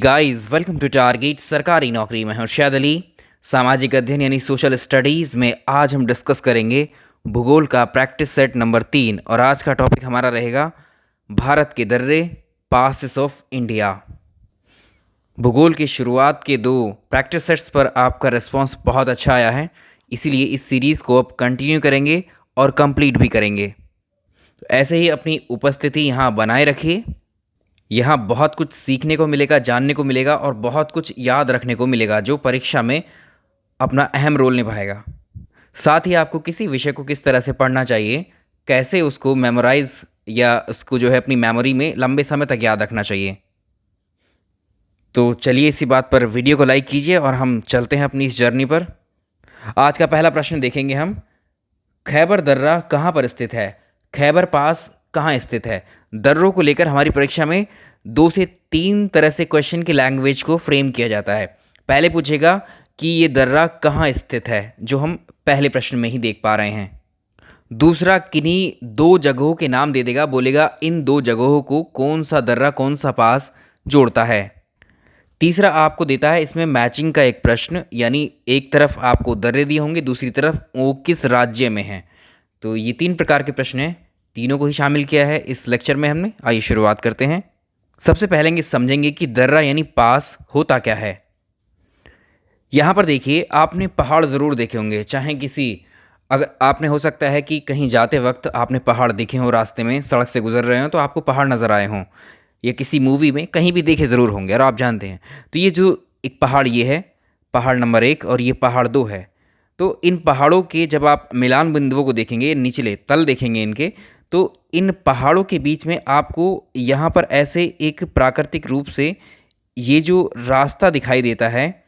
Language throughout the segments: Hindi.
गाइस वेलकम टू टारगेट सरकारी नौकरी में हर्षद अली। सामाजिक अध्ययन यानी सोशल स्टडीज़ में आज हम डिस्कस करेंगे भूगोल का प्रैक्टिस सेट नंबर 3 और आज का टॉपिक हमारा रहेगा भारत के दर्रे पासेस ऑफ इंडिया। भूगोल की शुरुआत के 2 प्रैक्टिस सेट्स पर आपका रिस्पांस बहुत अच्छा आया है, इसीलिए इस सीरीज़ को अब कंटिन्यू करेंगे और कंप्लीट भी करेंगे। तो ऐसे ही अपनी उपस्थिति यहाँ बनाए रखिए। यहाँ बहुत कुछ सीखने को मिलेगा, जानने को मिलेगा और बहुत कुछ याद रखने को मिलेगा जो परीक्षा में अपना अहम रोल निभाएगा। साथ ही आपको किसी विषय को किस तरह से पढ़ना चाहिए, कैसे उसको मेमोराइज या उसको जो है अपनी मेमोरी में लंबे समय तक याद रखना चाहिए। तो चलिए इसी बात पर वीडियो को लाइक कीजिए और हम चलते हैं अपनी इस जर्नी पर। आज का पहला प्रश्न देखेंगे हम, खैबर दर्रा कहाँ पर स्थित है? खैबर पास कहाँ स्थित है? दर्रों को लेकर हमारी परीक्षा में 2 से 3 तरह से क्वेश्चन की लैंग्वेज को फ्रेम किया जाता है। पहले पूछेगा कि ये दर्रा कहाँ स्थित है, जो हम पहले प्रश्न में ही देख पा रहे हैं। दूसरा किन्हीं 2 जगहों के नाम दे देगा, बोलेगा इन 2 जगहों को कौन सा दर्रा कौन सा पास जोड़ता है। तीसरा आपको देता है इसमें मैचिंग का एक प्रश्न, यानी एक तरफ आपको दर्रे दिए होंगे, दूसरी तरफ वो किस राज्य में है। तो ये 3 प्रकार के प्रश्न हैं, तीनों को ही शामिल किया है इस लेक्चर में हमने। आइए शुरुआत करते हैं। सबसे पहले समझेंगे कि दर्रा यानी पास होता क्या है। यहाँ पर देखिए, आपने पहाड़ ज़रूर देखे होंगे, चाहे किसी अगर आपने हो सकता है कि कहीं जाते वक्त आपने पहाड़ देखे हों, रास्ते में सड़क से गुजर रहे हों तो आपको पहाड़ नज़र आए हों, या किसी मूवी में कहीं भी देखे ज़रूर होंगे और आप जानते हैं। तो ये जो एक पहाड़ ये है पहाड़ नंबर 1 और ये पहाड़ 2 है। तो इन पहाड़ों के जब आप मिलान बिंदुओं को देखेंगे, निचले तल देखेंगे इनके, तो इन पहाड़ों के बीच में आपको यहाँ पर ऐसे एक प्राकृतिक रूप से ये जो रास्ता दिखाई देता है,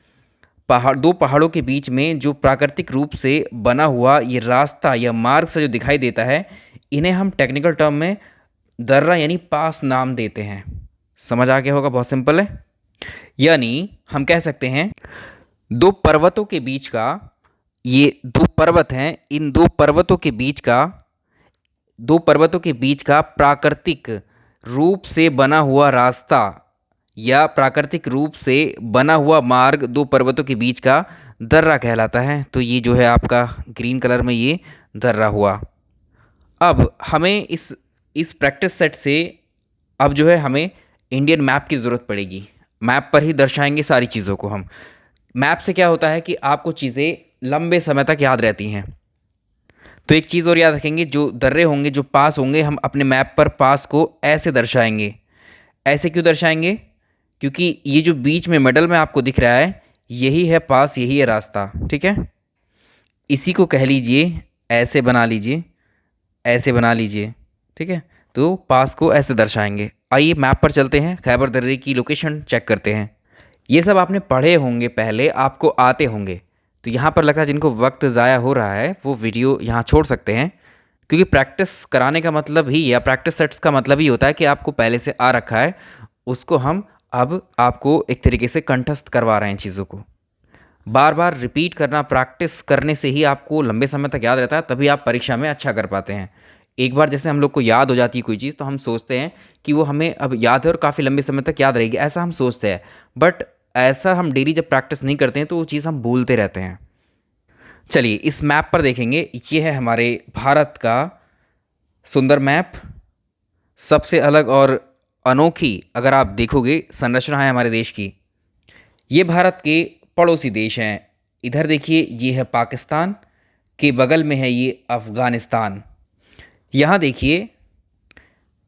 2 पहाड़ों के बीच में जो प्राकृतिक रूप से बना हुआ ये रास्ता या मार्ग से जो दिखाई देता है, इन्हें हम टेक्निकल टर्म में दर्रा यानी पास नाम देते हैं। समझ आ गया होगा, बहुत सिंपल है। यानी हम कह सकते हैं 2 पर्वतों के बीच का, ये 2 पर्वत हैं, इन 2 पर्वतों के बीच का प्राकृतिक रूप से बना हुआ रास्ता या प्राकृतिक रूप से बना हुआ मार्ग 2 पर्वतों के बीच का दर्रा कहलाता है। तो ये जो है आपका ग्रीन कलर में ये दर्रा हुआ। अब हमें इस प्रैक्टिस सेट से अब जो है हमें इंडियन मैप की ज़रूरत पड़ेगी। मैप पर ही दर्शाएंगे सारी चीज़ों को हम। मैप से क्या होता है कि आपको चीज़ें लंबे समय तक याद रहती हैं। तो एक चीज़ और याद रखेंगे, जो दर्रे होंगे, जो पास होंगे, हम अपने मैप पर पास को ऐसे दर्शाएंगे। ऐसे क्यों दर्शाएंगे? क्योंकि ये जो बीच में मिडल में आपको दिख रहा है, यही है पास, यही है रास्ता। ठीक है, इसी को कह लीजिए, ऐसे बना लीजिए, ऐसे बना लीजिए। ठीक है, तो पास को ऐसे दर्शाएंगे। आइए मैप पर चलते हैं, खैबर दर्रे की लोकेशन चेक करते हैं। ये सब आपने पढ़े होंगे, पहले आपको आते होंगे। तो यहाँ पर लगता है जिनको वक्त ज़ाया हो रहा है वो वीडियो यहाँ छोड़ सकते हैं, क्योंकि प्रैक्टिस कराने का मतलब ही, या प्रैक्टिस सेट्स का मतलब ही होता है कि आपको पहले से आ रखा है, उसको हम अब आपको एक तरीके से कंठस्थ करवा रहे हैं। चीज़ों को बार बार रिपीट करना, प्रैक्टिस करने से ही आपको लंबे समय तक याद रहता है, तभी आप परीक्षा में अच्छा कर पाते हैं। एक बार जैसे हम लोग को याद हो जाती है कोई चीज़, तो हम सोचते हैं कि वो हमें अब याद है और काफ़ी लंबे समय तक याद रहेगी, ऐसा हम सोचते हैं। बट ऐसा हम डेली जब प्रैक्टिस नहीं करते हैं तो वो चीज़ हम भूलते रहते हैं। चलिए इस मैप पर देखेंगे, ये है हमारे भारत का सुंदर मैप। सबसे अलग और अनोखी अगर आप देखोगे संरचना है हमारे देश की। ये भारत के पड़ोसी देश हैं। इधर देखिए, ये है पाकिस्तान, के बगल में है ये अफ़गानिस्तान। यहाँ देखिए,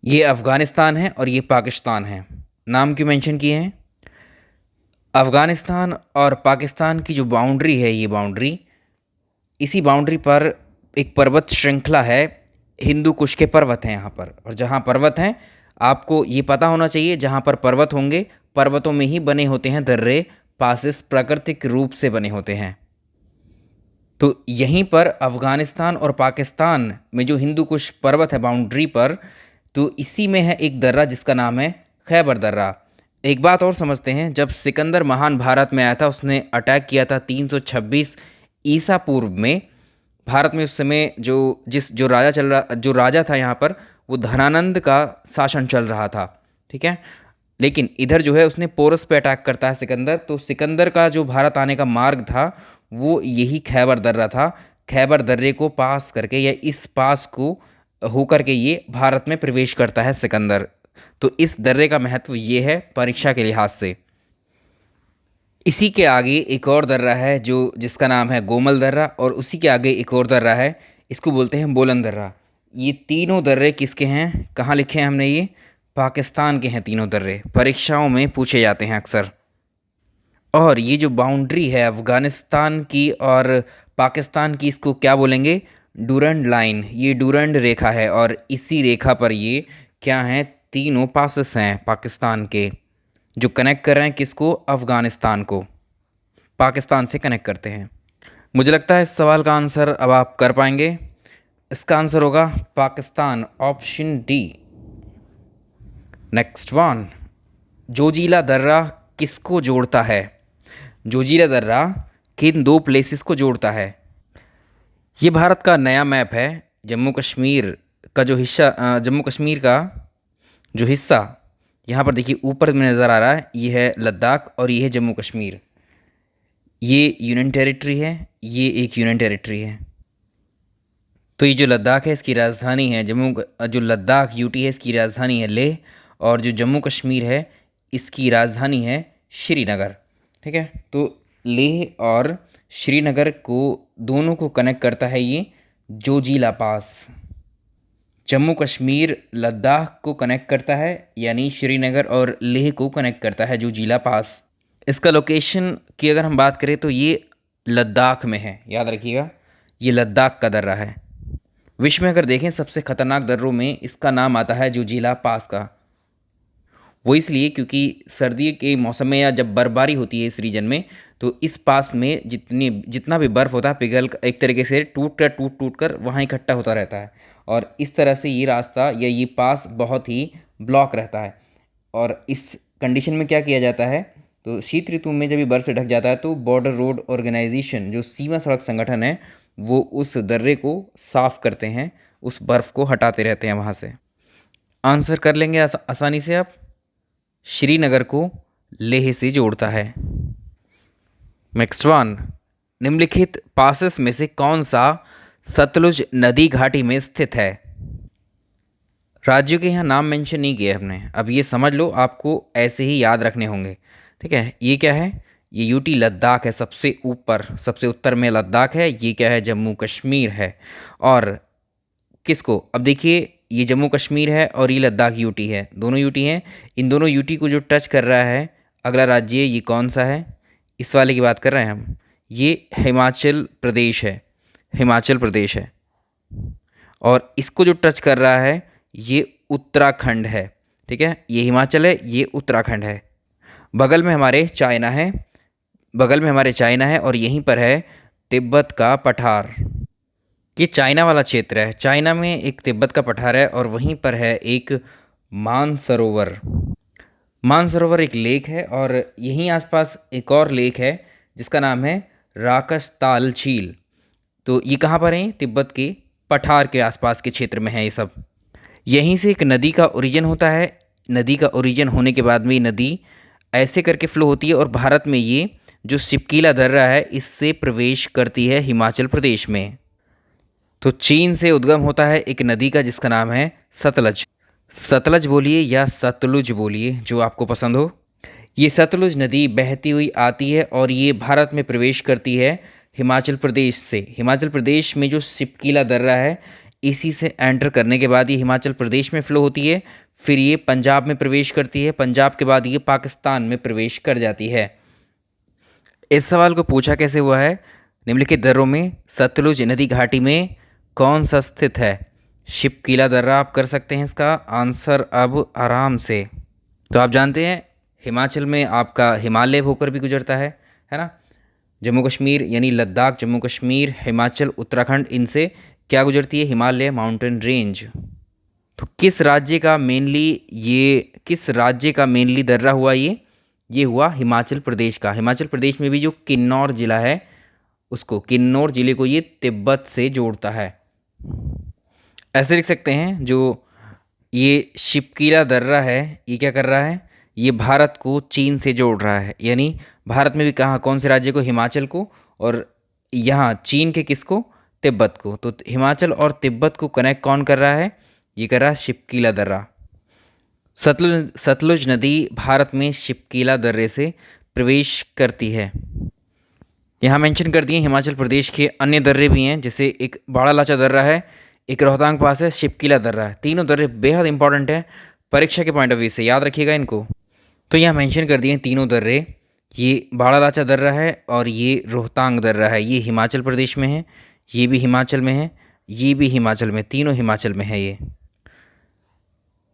ये अफ़गानिस्तान है और ये पाकिस्तान है। नाम क्यों मेंशन किए हैं? अफ़गानिस्तान और पाकिस्तान की जो बाउंड्री है, ये बाउंड्री, इसी बाउंड्री पर एक पर्वत श्रृंखला है, हिंदू कुश के पर्वत हैं यहाँ पर। और जहाँ पर्वत हैं, आपको ये पता होना चाहिए, जहाँ पर पर्वत होंगे, पर्वतों में ही बने होते हैं दर्रे, पासेस प्राकृतिक रूप से बने होते हैं। तो यहीं पर अफ़गानिस्तान और पाकिस्तान में जो हिंदू कुश पर्वत है बाउंड्री पर, तो इसी में है एक दर्रा जिसका नाम है खैबर दर्रा। एक बात और समझते हैं, जब सिकंदर महान भारत में आया था, उसने अटैक किया था 326 ईसा पूर्व में। भारत में उस समय जो राजा था यहाँ पर, वो धनानंद का शासन चल रहा था। ठीक है, लेकिन इधर जो है उसने पोरस पे अटैक करता है सिकंदर। तो सिकंदर का जो भारत आने का मार्ग था वो यही खैबर दर्रा था। खैबर दर्रे को पास करके या इस पास को होकर के ये भारत में प्रवेश करता है सिकंदर। तो इस दर्रे का महत्व ये है परीक्षा के लिहाज से। इसी के आगे एक और दर्रा है जो जिसका नाम है गोमल दर्रा, और उसी के आगे एक और दर्रा है, इसको बोलते हैं बोलन दर्रा। ये तीनों दर्रे किसके हैं, कहाँ लिखे हैं हमने, ये पाकिस्तान के हैं तीनों दर्रे, परीक्षाओं में पूछे जाते हैं अक्सर। और ये जो बाउंड्री है अफ़गानिस्तान की और पाकिस्तान की, इसको क्या बोलेंगे, डूरंड लाइन। ये डूरंड रेखा है और इसी रेखा पर ये क्या हैं, तीनों पासेस हैं पाकिस्तान के, जो कनेक्ट कर रहे हैं किसको, अफ़गानिस्तान को, पाकिस्तान से कनेक्ट करते हैं। मुझे लगता है इस सवाल का आंसर अब आप कर पाएंगे। इसका आंसर होगा Pakistan, option D. Next one, Zoji La दर्रा किसको जोड़ता है। जोजिला दर्रा किन दो प्लेसेस को जोड़ता है। ये भारत का नया मैप है। जम्मू कश्मीर का जो हिस्सा, जम्मू कश्मीर का जो हिस्सा यहाँ पर देखिए ऊपर में नज़र आ रहा है, ये है लद्दाख और ये है जम्मू कश्मीर। ये यूनियन टेरिटरी है, ये एक यूनियन टेरिटरी है। तो ये जो लद्दाख है इसकी राजधानी है जो लद्दाख यूटी है इसकी राजधानी है लेह, और जो जम्मू कश्मीर है इसकी राजधानी है श्रीनगर। ठीक है, तो लेह और श्रीनगर को दोनों को कनेक्ट करता है ये जोजिला पास। जम्मू कश्मीर लद्दाख को कनेक्ट करता है, यानी श्रीनगर और लेह को कनेक्ट करता है जोजिला पास। इसका लोकेशन की अगर हम बात करें तो ये लद्दाख में है, याद रखिएगा, ये लद्दाख का दर्रा है। विश्व में अगर देखें सबसे खतरनाक दर्रों में इसका नाम आता है जोजिला पास का। वो इसलिए क्योंकि सर्दी के मौसम में या जब बर्फबारी होती है इस रीजन में, तो इस पास में जितना भी बर्फ़ होता है पिघल एक तरीके से टूट कर वहाँ इकट्ठा होता रहता है, और इस तरह से ये रास्ता या ये पास बहुत ही ब्लॉक रहता है। और इस कंडीशन में क्या किया जाता है, तो शीत ऋतु में जब ये बर्फ़ से ढक जाता है तो बॉर्डर रोड ऑर्गेनाइजेशन, जो सीमा सड़क संगठन है, वो उस दर्रे को साफ़ करते हैं, उस बर्फ़ को हटाते रहते हैं वहाँ से। आंसर कर लेंगे आसानी से आप। श्रीनगर को लेह से जोड़ता है। नेक्स्ट वन, निम्नलिखित पासेस में से कौन सा सतलुज नदी घाटी में स्थित है। राज्यों के यहाँ नाम मेंशन नहीं किए हमने, अब ये समझ लो, आपको ऐसे ही याद रखने होंगे। ठीक है, ये क्या है, ये यूटी लद्दाख है, सबसे ऊपर सबसे उत्तर में लद्दाख है। ये क्या है, जम्मू कश्मीर है। और किसको, अब देखिए ये जम्मू कश्मीर है और ये लद्दाख यूटी है, दोनों यूटी हैं। इन दोनों यूटी को जो टच कर रहा है अगला राज्य, ये कौन सा है, इस वाले की बात कर रहे हैं हम, ये हिमाचल प्रदेश है, हिमाचल प्रदेश है। और इसको जो टच कर रहा है ये उत्तराखंड है। ठीक है, ये हिमाचल है, ये उत्तराखंड है। बगल में हमारे चाइना है, बगल में हमारे चाइना है, और यहीं पर है तिब्बत का पठार। ये चाइना वाला क्षेत्र है, चाइना में एक तिब्बत का पठार है, और वहीं पर है एक मानसरोवर। मानसरोवर एक लेक है, और यहीं आसपास एक और लेक है जिसका नाम है राकसताल झील। तो ये कहाँ पर है, तिब्बत के पठार के आसपास के क्षेत्र में है ये सब। यहीं से एक नदी का ओरिजिन होता है। नदी का ओरिजिन होने के बाद में ये नदी ऐसे करके फ्लो होती है, और भारत में ये जो शिपकीला दर्रा है इससे प्रवेश करती है हिमाचल प्रदेश में। तो चीन से उद्गम होता है एक नदी का जिसका नाम है सतलज। सतलज बोलिए या सतलुज बोलिए, जो आपको पसंद हो। ये सतलुज नदी बहती हुई आती है और ये भारत में प्रवेश करती है हिमाचल प्रदेश से। हिमाचल प्रदेश में जो शिपकीला दर्रा है इसी से एंटर करने के बाद ये हिमाचल प्रदेश में फ़्लो होती है, फिर ये पंजाब में प्रवेश करती है, पंजाब के बाद ये पाकिस्तान में प्रवेश कर जाती है। इस सवाल को पूछा कैसे हुआ है, निम्नलिखित दर्रों में सतलुज नदी घाटी में कौन सा स्थित है। शिपकीला दर्रा आप कर सकते हैं इसका आंसर अब आराम से। तो आप जानते हैं हिमाचल में आपका हिमालय होकर भी गुजरता है ना। जम्मू कश्मीर यानी लद्दाख, जम्मू कश्मीर, हिमाचल, उत्तराखंड, इनसे क्या गुजरती है, हिमालय माउंटेन रेंज। तो किस राज्य का मेनली दर्रा हुआ, ये हुआ हिमाचल प्रदेश का। हिमाचल प्रदेश में भी जो किन्नौर जिला है उसको, किन्नौर जिले को ये तिब्बत से जोड़ता है। ऐसे लिख सकते हैं, जो ये शिपकीला दर्रा है ये क्या कर रहा है, ये भारत को चीन से जोड़ रहा है, यानी भारत में भी कहाँ कौन से राज्य को, हिमाचल को, और यहाँ चीन के किसको, तिब्बत को। तो हिमाचल और तिब्बत को कनेक्ट कौन कर रहा है, ये कर रहा है शिपकीला दर्रा। सतलुज नदी भारत में शिपकीला दर्रे से प्रवेश करती है। यहाँ मेंशन कर दिए हिमाचल प्रदेश के अन्य दर्रे भी हैं, जैसे एक बाड़ा लाचा दर्रा है, एक रोहतांग पास है, शिपकीला दर्रा है। तीनों दर्रे बेहद इंपॉर्टेंट है परीक्षा के पॉइंट ऑफ व्यू से, याद रखिएगा इनको। तो यहाँ मेंशन कर दिए हैं तीनों दर्रे, ये बाड़ा लाचा दर्रा है और ये रोहतांग दर्रा है। ये हिमाचल प्रदेश में है, ये भी हिमाचल में है, ये भी हिमाचल में, तीनों हिमाचल में है। ये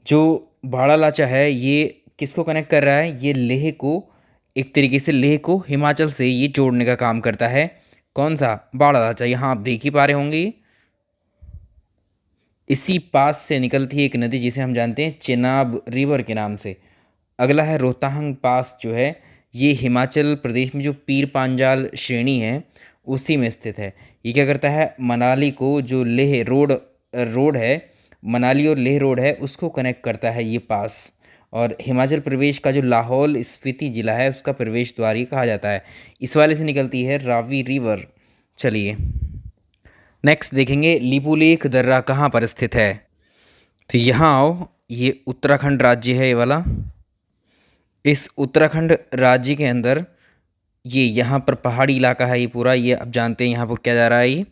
जो बाड़ा लाचा है ये किसको कनेक्ट कर रहा है, ये लेह को, एक तरीके से लेह को हिमाचल से ये जोड़ने का काम करता है। कौन सा, बाड़ा लाचा। यहाँ आप देख ही पा रहे होंगे, इसी पास से निकलती है एक नदी जिसे हम जानते हैं चेनाब रिवर के नाम से। अगला है रोहतांग पास, जो है ये हिमाचल प्रदेश में जो पीर पांजाल श्रेणी है उसी में स्थित है। ये क्या करता है, मनाली को, जो लेह रोड है, मनाली और लेह रोड है, उसको कनेक्ट करता है ये पास। और हिमाचल प्रदेश का जो लाहौल स्पीति ज़िला है उसका प्रवेश द्वार ये कहा जाता है। इस वाले से निकलती है रावी रिवर। चलिए नेक्स्ट देखेंगे, लिपुलेख दर्रा कहाँ पर स्थित है। तो यहाँ आओ, ये उत्तराखंड राज्य है ये वाला। इस उत्तराखंड राज्य के अंदर ये यहाँ पर पहाड़ी इलाका है ये पूरा, ये आप जानते हैं यहाँ पर क्या जा रहा है, ये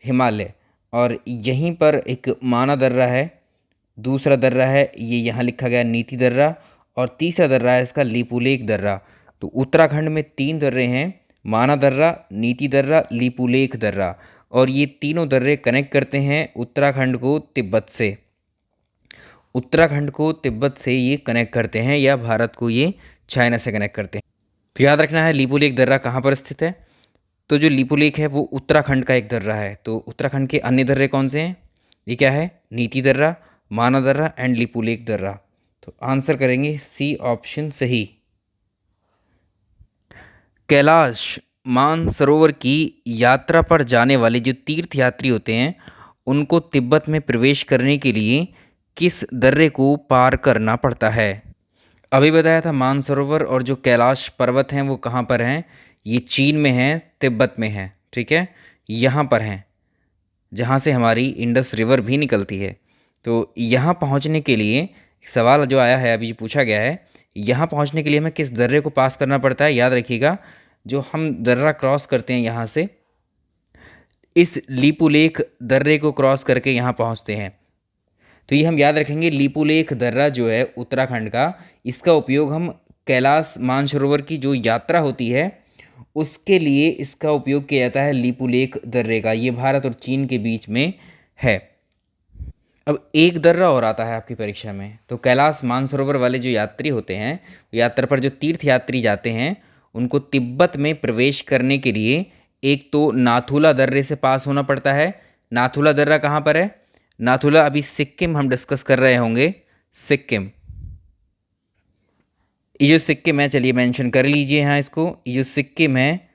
हिमालय। और यहीं पर एक माना दर्रा है, दूसरा दर्रा है ये यहाँ लिखा गया नीति दर्रा, और तीसरा दर्रा है इसका लिपुलेख दर्रा। तो उत्तराखंड में 3 दर्रे हैं, माना दर्रा, नीति दर्रा, लिपुलेख दर्रा। और ये तीनों दर्रे कनेक्ट करते हैं उत्तराखंड को तिब्बत से। उत्तराखंड को तिब्बत से ये कनेक्ट करते हैं, या भारत को ये चाइना से कनेक्ट करते हैं। तो याद रखना है लिपुलेख दर्रा कहाँ पर स्थित है। तो जो लिपुलेख है वो उत्तराखंड का एक दर्रा है। तो उत्तराखंड के अन्य दर्रे कौन से हैं, ये क्या है, नीति दर्रा, माना दर्रा एंड लिपुलेख दर्रा। तो आंसर करेंगे सी ऑप्शन सही। कैलाश मानसरोवर की यात्रा पर जाने वाले जो तीर्थ यात्री होते हैं उनको तिब्बत में प्रवेश करने के लिए किस दर्रे को पार करना पड़ता है। अभी बताया था मानसरोवर और जो कैलाश पर्वत हैं वो कहाँ पर हैं, ये चीन में हैं, तिब्बत में हैं, ठीक है, यहाँ पर हैं जहाँ से हमारी इंडस रिवर भी निकलती है। तो यहाँ पहुँचने के लिए एक सवाल जो आया है, अभी जो पूछा गया है, यहाँ पहुँचने के लिए हमें किस दर्रे को पास करना पड़ता है। याद रखिएगा, जो हम दर्रा क्रॉस करते हैं यहाँ से, इस लिपुलेख दर्रे को क्रॉस करके यहाँ पहुँचते हैं। तो ये हम याद रखेंगे, लिपुलेख दर्रा जो है उत्तराखंड का, इसका उपयोग हम कैलाश मानसरोवर की जो यात्रा होती है उसके लिए इसका उपयोग किया जाता है, लिपुलेख दर्रे का। ये भारत और चीन के बीच में है। अब एक दर्रा और आता है आपकी परीक्षा में। तो कैलाश मानसरोवर वाले जो यात्री होते हैं, यात्रा पर जो तीर्थ यात्री जाते हैं, उनको तिब्बत में प्रवेश करने के लिए एक तो नाथुला दर्रे से पास होना पड़ता है। नाथुला दर्रा कहाँ पर है, नाथुला अभी सिक्किम हम डिस्कस कर रहे होंगे, सिक्किम। ये जो सिक्किम है, चलिए मेंशन कर लीजिए यहाँ इसको, ये जो सिक्किम है,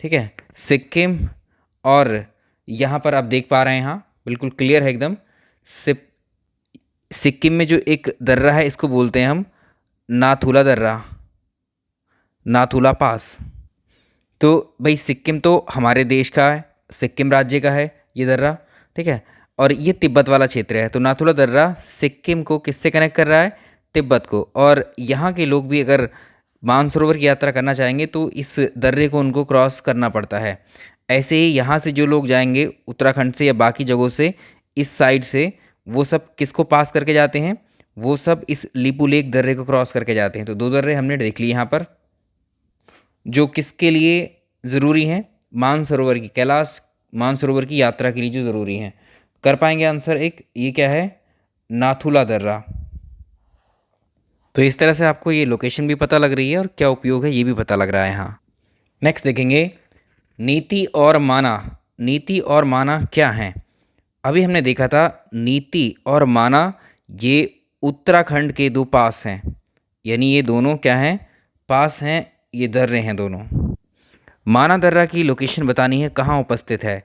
ठीक है, सिक्किम। और यहाँ पर आप देख पा रहे हैं, यहाँ बिल्कुल क्लियर है एकदम। सिक्किम में जो एक दर्रा है इसको बोलते हैं हम नाथुला दर्रा, नाथुला पास। तो भाई सिक्किम तो हमारे देश का है, सिक्किम राज्य का है ये दर्रा, ठीक है, और ये तिब्बत वाला क्षेत्र है। तो नाथुला दर्रा सिक्किम को किससे कनेक्ट कर रहा है, तिब्बत को। और यहाँ के लोग भी अगर मानसरोवर की यात्रा करना चाहेंगे तो इस दर्रे को उनको क्रॉस करना पड़ता है। ऐसे ही यहाँ से जो लोग जाएंगे उत्तराखंड से या बाकी जगहों से इस साइड से, वो सब किसको पास करके जाते हैं, वो सब इस लिपुलेख दर्रे को क्रॉस करके जाते हैं। तो 2 दर्रे हमने देख लिए यहाँ पर, जो किसके लिए ज़रूरी हैं, मानसरोवर की, कैलाश मानसरोवर की यात्रा के लिए जो ज़रूरी हैं। कर पाएंगे आंसर एक, ये क्या है, नाथुला दर्रा। तो इस तरह से आपको ये लोकेशन भी पता लग रही है और क्या उपयोग है ये भी पता लग रहा है यहाँ। नेक्स्ट देखेंगे, नीति और माना। नीति और माना क्या हैं। अभी हमने देखा था नीति और माना ये उत्तराखंड के 2 पास हैं, यानी ये दोनों क्या हैं, पास हैं, ये दर्रे हैं दोनों। माना दर्रा की लोकेशन बतानी है, कहाँ उपस्थित है।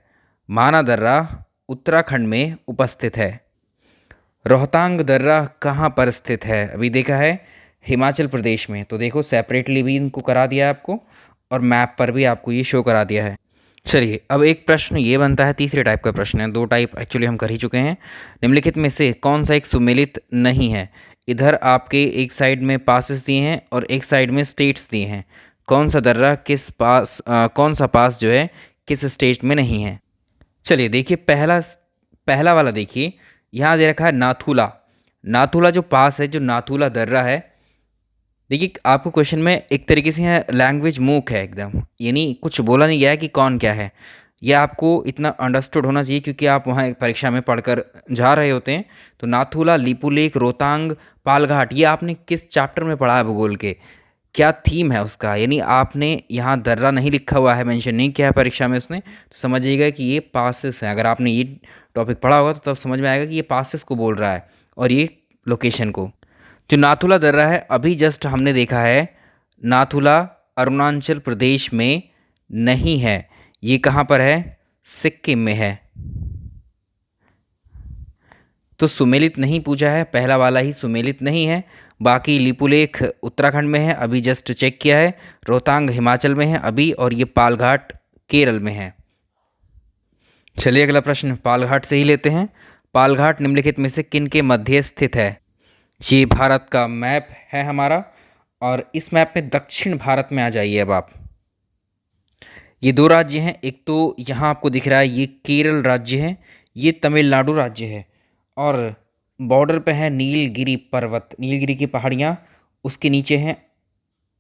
माना दर्रा उत्तराखंड में उपस्थित है। रोहतांग दर्रा कहाँ पर स्थित है, अभी देखा है हिमाचल प्रदेश में। तो देखो सेपरेटली भी इनको करा दिया है आपको और मैप पर भी आपको ये शो करा दिया है। चलिए अब एक प्रश्न ये बनता है, तीसरे टाइप का प्रश्न है, दो टाइप एक्चुअली हम कर ही चुके हैं। निम्नलिखित में से कौन सा एक सुमेलित नहीं है? इधर आपके एक साइड में पासेस दिए हैं और एक साइड में स्टेट्स दिए हैं। कौन सा दर्रा किस पास कौन सा पास जो है किस स्टेट में नहीं है? चलिए देखिए, पहला पहला वाला देखिए, यहाँ दे रखा है नाथुला। नाथुला जो पास है, जो नाथुला दर्रा है, देखिए आपको क्वेश्चन में एक तरीके से यहाँ लैंग्वेज मूक है एकदम, यानी कुछ बोला नहीं गया है कि कौन क्या है। यह आपको इतना अंडरस्टूड होना चाहिए क्योंकि आप वहाँ एक परीक्षा में पढ़कर जा रहे होते हैं। तो नाथुला, लिपुलेख, रोहतांग, पालघाट, ये आपने किस चैप्टर में पढ़ा है भूगोल के, क्या थीम है उसका? यानी आपने यहाँ दर्रा नहीं लिखा हुआ है, मेंशन नहीं किया है परीक्षा में उसने, तो समझिएगा कि ये पासेस है। अगर आपने ये टॉपिक पढ़ा होगा तो तब समझ में आएगा कि ये पासेस को बोल रहा है और ये लोकेशन को। जो नाथुला दर्रा है, अभी जस्ट हमने देखा है, नाथुला अरुणाचल प्रदेश में नहीं है। ये कहाँ पर है? सिक्किम में है। तो सुमेलित नहीं पूछा है, पहला वाला ही सुमेलित नहीं है। बाकी लिपुलेख उत्तराखंड में है, अभी जस्ट चेक किया है। रोहतांग हिमाचल में है अभी, और ये पालघाट केरल में है। चलिए अगला प्रश्न पालघाट से ही लेते हैं। पालघाट निम्नलिखित में से किन के मध्य स्थित है? ये भारत का मैप है हमारा, और इस मैप में दक्षिण भारत में आ जाइए अब आप। ये दो राज्य हैं, एक तो यहाँ आपको दिख रहा है ये केरल राज्य है, ये तमिलनाडु राज्य है, और बॉर्डर पे है नीलगिरी पर्वत, नीलगिरी की पहाड़ियाँ, उसके नीचे हैं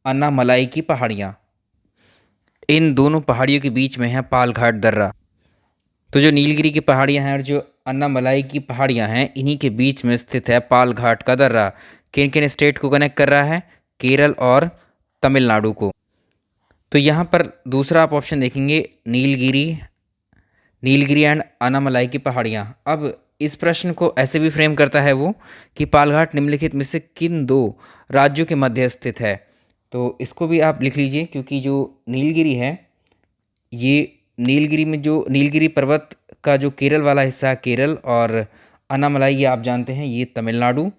अन्नामलाई की पहाड़ियाँ। इन दोनों पहाड़ियों के बीच में है पालघाट दर्रा। तो जो नीलगिरी की पहाड़ियाँ हैं और जो अन्नामलाई की पहाड़ियाँ हैं, इन्हीं के बीच में स्थित है पालघाट का दर्रा। किन किन स्टेट को कनेक्ट कर रहा है? केरल और तमिलनाडु को। तो यहाँ पर दूसरा आप ऑप्शन देखेंगे नीलगिरी, नीलगिरी एंड अन्नामलाई की पहाड़ियाँ। अब इस प्रश्न को ऐसे भी फ्रेम करता है वो कि पालघाट निम्नलिखित में से किन दो राज्यों के मध्य स्थित है। तो इसको भी आप लिख लीजिए, क्योंकि जो नीलगिरी है, ये नीलगिरी में जो नीलगिरी पर्वत का जो केरल वाला हिस्सा है केरल, और अन्नामलाई ये आप जानते हैं ये तमिलनाडु।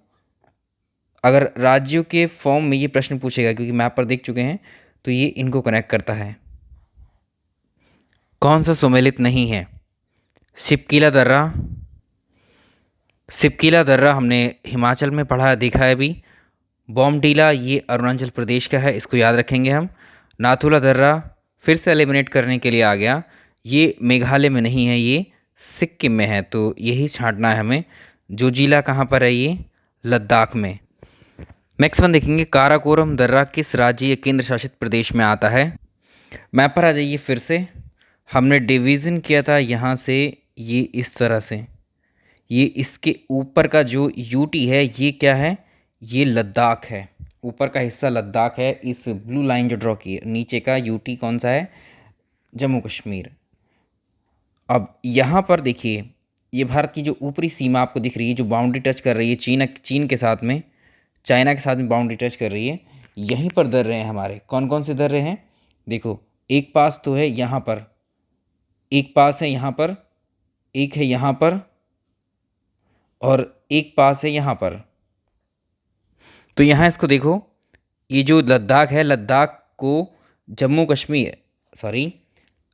अगर राज्यों के फॉर्म में ये प्रश्न पूछेगा, क्योंकि मैप पर देख चुके हैं, तो ये इनको कनेक्ट करता है। कौन सा सुमेलित नहीं है? सिपकीला दर्रा। सिपकीला दर्रा हमने हिमाचल में पढ़ा देखा है अभी। बॉमडीला ये अरुणाचल प्रदेश का है, इसको याद रखेंगे हम। नाथुला दर्रा फिर से एलिमिनेट करने के लिए आ गया, ये मेघालय में नहीं है, ये सिक्किम में है, तो यही छांटना है हमें। जोजिला कहाँ पर है? ये लद्दाख में। नेक्स्ट वन देखेंगे, काराकोरम दर्रा किस राज्य या केंद्र शासित प्रदेश में आता है? मैप पर आ जाइए फिर से। हमने डिवीज़न किया था यहाँ से, ये इस तरह से, ये इसके ऊपर का जो यूटी है ये क्या है? ये लद्दाख है, ऊपर का हिस्सा लद्दाख है। इस ब्लू लाइन जो ड्रॉ की है, नीचे का यूटी कौन सा है? जम्मू कश्मीर। अब यहाँ पर देखिए, ये भारत की जो ऊपरी सीमा आपको दिख रही है, जो बाउंड्री टच कर रही है चीन के साथ में, चाइना के साथ में बाउंड्री टच कर रही है, यहीं पर दर्रे हैं हमारे। कौन कौन से दर्रे हैं? देखो, एक पास तो है यहाँ पर, एक पास है यहाँ पर, एक है यहाँ पर, और एक पास है यहाँ पर। तो यहाँ इसको देखो, ये जो लद्दाख है, लद्दाख को जम्मू कश्मीर, सॉरी,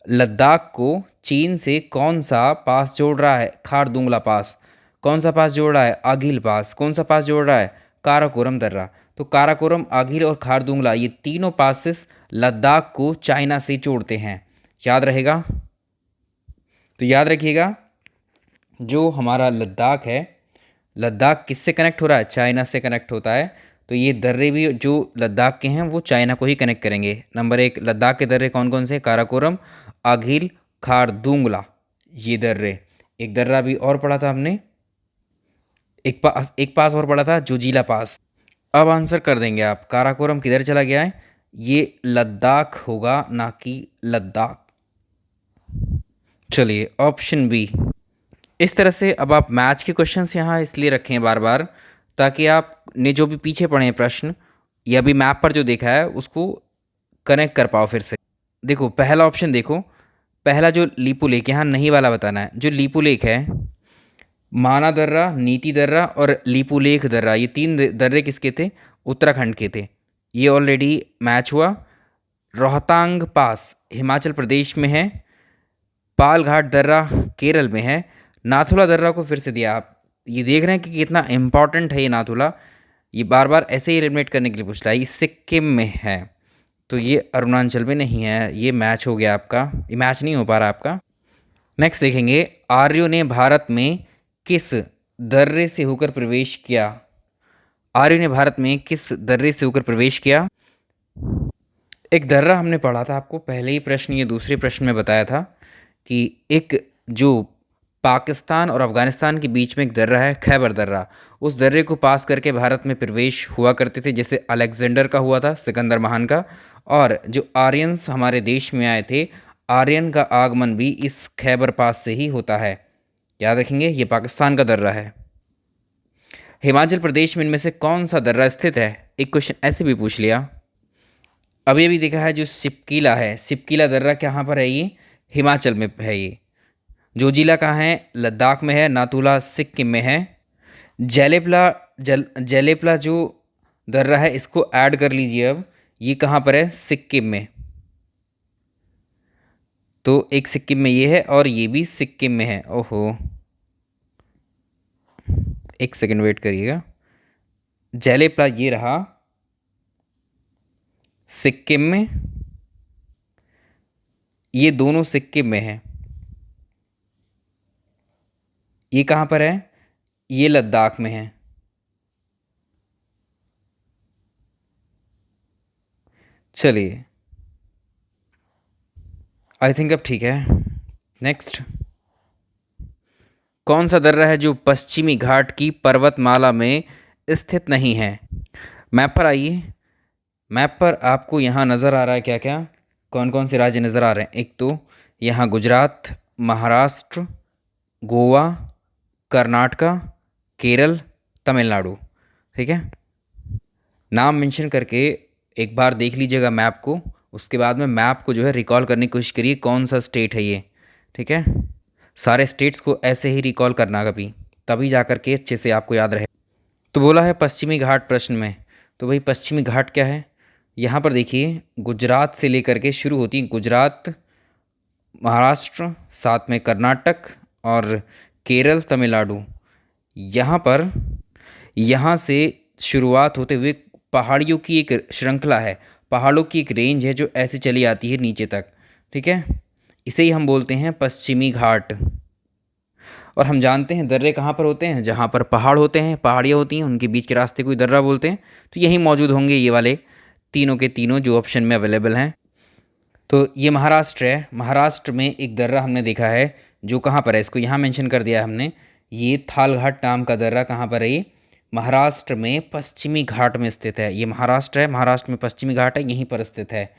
लद्दाख को चीन से कौन सा पास जोड़ रहा है? खारदुंगला पास। कौन सा पास जोड़ रहा है? आगिल पास। कौन सा पास जोड़ रहा है? काराकोरम दर्रा। तो काराकोरम, आगिल और खारदुंगला, ये तीनों पासेस लद्दाख को चाइना से जोड़ते हैं। याद रहेगा? तो याद रखिएगा, जो हमारा लद्दाख है, लद्दाख किससे कनेक्ट हो रहा है? चाइना से कनेक्ट होता है। तो ये दर्रे भी जो लद्दाख के हैं वो चाइना को ही कनेक्ट करेंगे। नंबर एक, लद्दाख के दर्रे कौन कौन से? काराकोरम, आगिल, खारदुंगला, ये दर्रे। एक दर्रा भी और पढ़ा था हमने, एक पास और पढ़ा था, जोजिला पास। अब आंसर कर देंगे आप, काराकोरम किधर चला गया है? ये लद्दाख होगा, ना कि लद्दाख। चलिए ऑप्शन बी। इस तरह से अब आप मैच के क्वेश्चंस यहाँ इसलिए रखें हैं बार बार, ताकि आपने जो भी पीछे पढ़े हैं प्रश्न या अभी मैप पर जो देखा है उसको कनेक्ट कर पाओ फिर से। देखो पहला ऑप्शन देखो, पहला जो लीपू लेक, यहाँ नहीं वाला बताना है। जो लीपू लेक है, माना दर्रा, नीति दर्रा और लीपू लेक दर्रा, ये तीन दर्रे किसके थे? उत्तराखंड के थे। ये ऑलरेडी मैच हुआ। रोहतांग पास हिमाचल प्रदेश में है। पालघाट दर्रा केरल में है। नाथुला दर्रा को फिर से दिया। आप ये देख रहे हैं कि कितना इम्पॉर्टेंट है ये नाथुला। ये बार बार ऐसे ही एलिमिनेट करने के लिए पूछ रहा है। ये सिक्किम में है, तो ये अरुणाचल में नहीं है। ये मैच हो गया आपका, ये मैच नहीं हो पा रहा आपका। नेक्स्ट देखेंगे, आर्यों ने भारत में किस दर्रे से होकर प्रवेश किया? आर्यों ने भारत में किस दर्रे से होकर प्रवेश किया? एक दर्रा हमने पढ़ा था आपको पहले ही प्रश्न, ये दूसरे प्रश्न में बताया था कि एक जो पाकिस्तान और अफ़गानिस्तान के बीच में एक दर्रा है, खैबर दर्रा, उस दर्रे को पास करके भारत में प्रवेश हुआ करते थे, जैसे अलेक्जेंडर का हुआ था, सिकंदर महान का। और जो आर्यंस हमारे देश में आए थे, आर्यन का आगमन भी इस खैबर पास से ही होता है। याद रखेंगे, ये पाकिस्तान का दर्रा है। हिमाचल प्रदेश में इनमें से कौन सा दर्रा स्थित है? एक क्वेश्चन ऐसे भी पूछ लिया। अभी अभी देखा है जो सिपकीला है, सिपकीला दर्रा कहाँ पर है? ये हिमाचल में है। ये जोजिला कहाँ है? लद्दाख में है। नाथुला सिक्किम में है। जेलेपला जो दर्रा है, इसको ऐड कर लीजिए अब। ये कहाँ पर है? सिक्किम में। तो एक सिक्किम में ये है और ये भी सिक्किम में है। ओहो, एक सेकंड वेट करिएगा। जेलेपला ये रहा सिक्किम में, ये दोनों सिक्किम में है। ये कहाँ पर है? ये लद्दाख में है। चलिए, आई थिंक अब ठीक है। नेक्स्ट, कौन सा दर्रा है जो पश्चिमी घाट की पर्वतमाला में स्थित नहीं है? मैप पर आइए। मैप पर आपको यहाँ नज़र आ रहा है क्या क्या, कौन कौन से राज्य नज़र आ रहे हैं? एक तो यहाँ गुजरात, महाराष्ट्र, गोवा, कर्नाटका, केरल, तमिलनाडु। ठीक है, नाम मेंशन करके एक बार देख लीजिएगा मैप को, उसके बाद में मैप को जो है रिकॉल करने की कोशिश करिए कौन सा स्टेट है ये। ठीक है, सारे स्टेट्स को ऐसे ही रिकॉल करना कभी, तभी जा कर के अच्छे से आपको याद रहे। तो बोला है पश्चिमी घाट प्रश्न में, तो भाई पश्चिमी घाट क्या है? यहाँ पर देखिए, गुजरात से लेकर के शुरू होती है, गुजरात, महाराष्ट्र, साथ में कर्नाटक और केरल, तमिलनाडु। यहाँ पर यहाँ से शुरुआत होते हुए पहाड़ियों की एक श्रृंखला है, पहाड़ों की एक रेंज है जो ऐसे चली आती है नीचे तक। ठीक है, इसे ही हम बोलते हैं पश्चिमी घाट। और हम जानते हैं दर्रे कहाँ पर होते हैं? जहाँ पर पहाड़ होते हैं, पहाड़ियाँ होती हैं, उनके बीच के रास्ते को ही दर्रा बोलते हैं। तो यहीं मौजूद होंगे ये वाले तीनों के तीनों जो ऑप्शन में अवेलेबल हैं। तो ये महाराष्ट्र है। महाराष्ट्र में एक दर्रा हमने देखा है जो कहाँ पर है, इसको यहाँ मेंशन कर दिया है हमने। ये थालघाट नाम का दर्रा कहाँ पर है? ये महाराष्ट्र में पश्चिमी घाट में स्थित है। ये महाराष्ट्र है, महाराष्ट्र में पश्चिमी घाट है, यहीं पर स्थित है।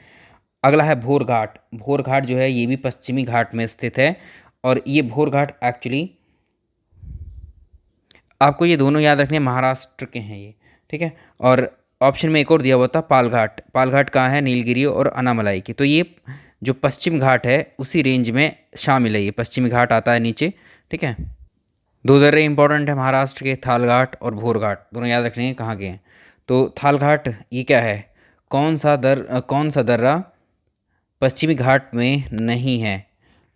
अगला है भोर घाट। भोर घाट जो है ये भी पश्चिमी घाट में स्थित है। और ये भोर घाट एक्चुअली आपको ये दोनों याद रखने, महाराष्ट्र के हैं ये। ठीक है, और ऑप्शन में एक और दिया हुआ था पालघाट। पालघाट कहाँ है? नीलगिरी और अनामलाई की। तो ये जो पश्चिम घाट है उसी रेंज में शामिल है, ये पश्चिमी घाट आता है नीचे। ठीक है, दो दर्रे इंपॉर्टेंट है महाराष्ट्र के, थालघाट और भोर घाट, दोनों याद रखने हैं कहाँ के हैं। तो थालघाट ये क्या है? कौन सा दर्रा पश्चिमी घाट में नहीं है?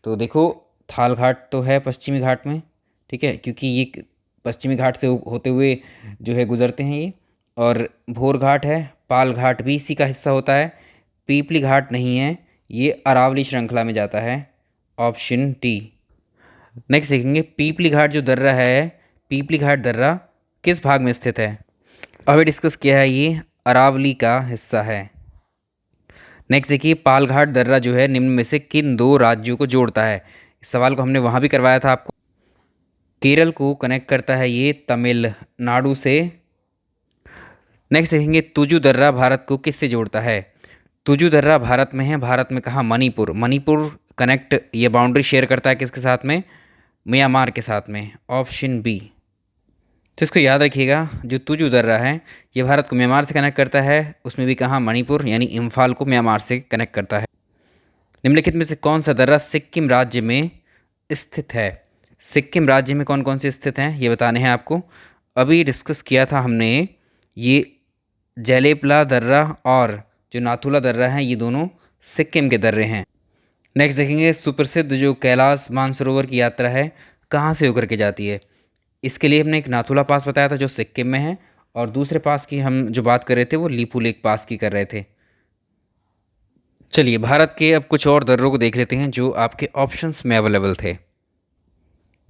तो देखो, थालघाट तो है पश्चिमी घाट में। ठीक है, क्योंकि ये पश्चिमी घाट से होते हुए जो है गुजरते हैं ये। और भोर घाट है, पाल घाट भी इसी का हिस्सा होता है। पीपली घाट नहीं है, ये अरावली श्रृंखला में जाता है। Option D. नेक्स्ट देखेंगे, पीपली घाट जो दर्रा है, पीपली घाट दर्रा किस भाग में स्थित है? अभी डिस्कस किया है, ये अरावली का हिस्सा है। नेक्स्ट देखिए, पालघाट दर्रा जो है निम्न में से किन दो राज्यों को जोड़ता है? इस सवाल को हमने वहाँ भी करवाया था आपको। केरल को कनेक्ट करता है ये तमिलनाडु से। नेक्स्ट देखेंगे, तुजु दर्रा भारत को किससे जोड़ता है? तुजु दर्रा भारत में है, भारत में कहाँ? मणिपुर। मणिपुर कनेक्ट, ये बाउंड्री शेयर करता है किसके साथ में? म्यांमार के साथ में। Option B. तो इसको याद रखिएगा, जो तुजु दर्रा है ये भारत को म्यांमार से कनेक्ट करता है, उसमें भी कहाँ? मणिपुर, यानी इम्फाल को म्यांमार से कनेक्ट करता है। निम्नलिखित में से कौन सा दर्रा सिक्किम राज्य में स्थित है? सिक्किम राज्य में कौन कौन से स्थित हैं ये बताने हैं आपको। अभी डिस्कस किया था हमने, ये जेलेपला दर्रा और जो नाथुला दर्रा हैं ये दोनों सिक्किम के दर्रे हैं। नेक्स्ट देखेंगे सुप्रसिद्ध जो कैलाश मानसरोवर की यात्रा है कहाँ से होकर के जाती है। इसके लिए हमने एक नाथुला पास बताया था जो सिक्किम में है, और दूसरे पास की हम जो बात कर रहे थे वो लीपू लेक पास की कर रहे थे। चलिए भारत के अब कुछ और दर्रों को देख लेते हैं जो आपके ऑप्शंस में अवेलेबल थे।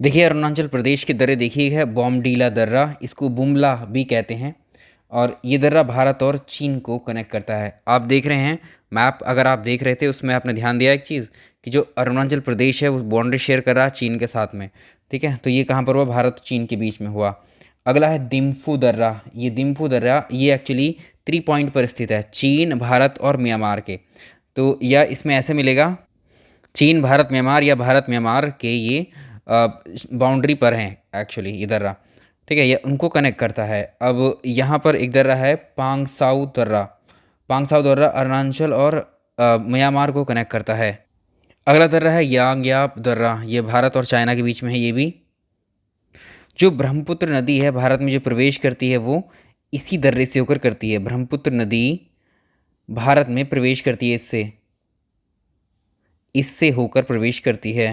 देखिए अरुणाचल प्रदेश के दर्रे देखिए है बॉमडीला दर्रा, इसको बुमला भी कहते हैं, और ये दर्रा भारत और चीन को कनेक्ट करता है। आप देख रहे हैं मैप, अगर आप देख रहे थे उसमें आपने ध्यान दिया एक चीज़ कि जो अरुणाचल प्रदेश है वो बाउंड्री शेयर कर रहा है चीन के साथ में, ठीक है। तो ये कहाँ पर हुआ, भारत चीन के बीच में हुआ। अगला है दिम्फू दर्रा। ये दिम्फू दर्रा ये एक्चुअली 3 पॉइंट पर स्थित है, चीन, भारत और म्यांमार के। तो या इसमें ऐसे मिलेगा चीन, भारत, म्यांमार, या भारत म्यांमार के ये बाउंड्री पर हैं एक्चुअली ये दर्रा, ठीक है। ये उनको कनेक्ट करता है। अब यहाँ पर एक दर्रा है पांगसाउ दर्रा। पांगसाउ दर्रा अरुणाचल और म्यांमार को कनेक्ट करता है। अगला दर्रा है यांग्याप दर्रा, ये भारत और चाइना के बीच में है। ये भी जो ब्रह्मपुत्र नदी है भारत में जो प्रवेश करती है वो इसी दर्रे से होकर करती है। ब्रह्मपुत्र नदी भारत में प्रवेश करती है, इससे इससे होकर प्रवेश करती है।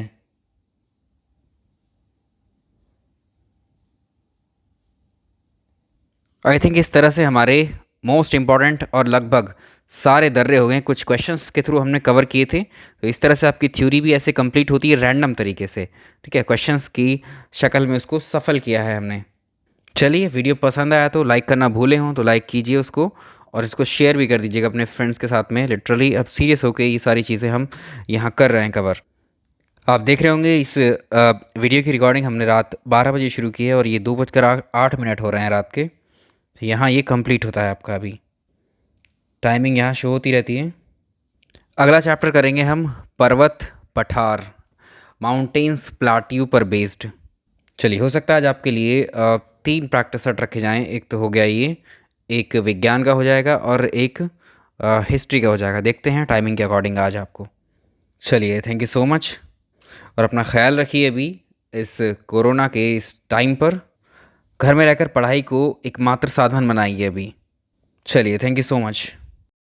आई थिंक इस तरह से हमारे मोस्ट इम्पॉर्टेंट और लगभग सारे दर्रे हो गए, कुछ क्वेश्चंस के थ्रू हमने कवर किए थे। तो इस तरह से आपकी थ्योरी भी ऐसे कंप्लीट होती है रैंडम तरीके से, ठीक है। क्वेश्चंस की शक्ल में उसको सफल किया है हमने। चलिए वीडियो पसंद आया तो लाइक करना भूले हों तो लाइक कीजिए उसको, और इसको शेयर भी कर दीजिएगा अपने फ्रेंड्स के साथ में। लिटरली अब सीरियस होकर ये सारी चीज़ें हम यहाँ कर रहे हैं कवर। आप देख रहे होंगे इस वीडियो की रिकॉर्डिंग हमने रात 12 बजे शुरू की है और ये 2:08 हो रहे हैं रात के। तो यहाँ ये कंप्लीट होता है आपका, अभी टाइमिंग यहाँ शो होती रहती है। अगला चैप्टर करेंगे हम पर्वत पठार, माउंटेन्स प्लाट्यू पर बेस्ड। चलिए हो सकता है आज आपके लिए 3 प्रैक्टिस सेट रखे जाएं। एक तो हो गया ये, एक विज्ञान का हो जाएगा और एक हिस्ट्री का हो जाएगा। देखते हैं टाइमिंग के अकॉर्डिंग आज आपको। चलिए थैंक यू सो मच, और अपना ख्याल रखिए अभी इस कोरोना के इस टाइम पर। घर में रहकर पढ़ाई को एकमात्र साधन बनाइए अभी। चलिए थैंक यू सो मच।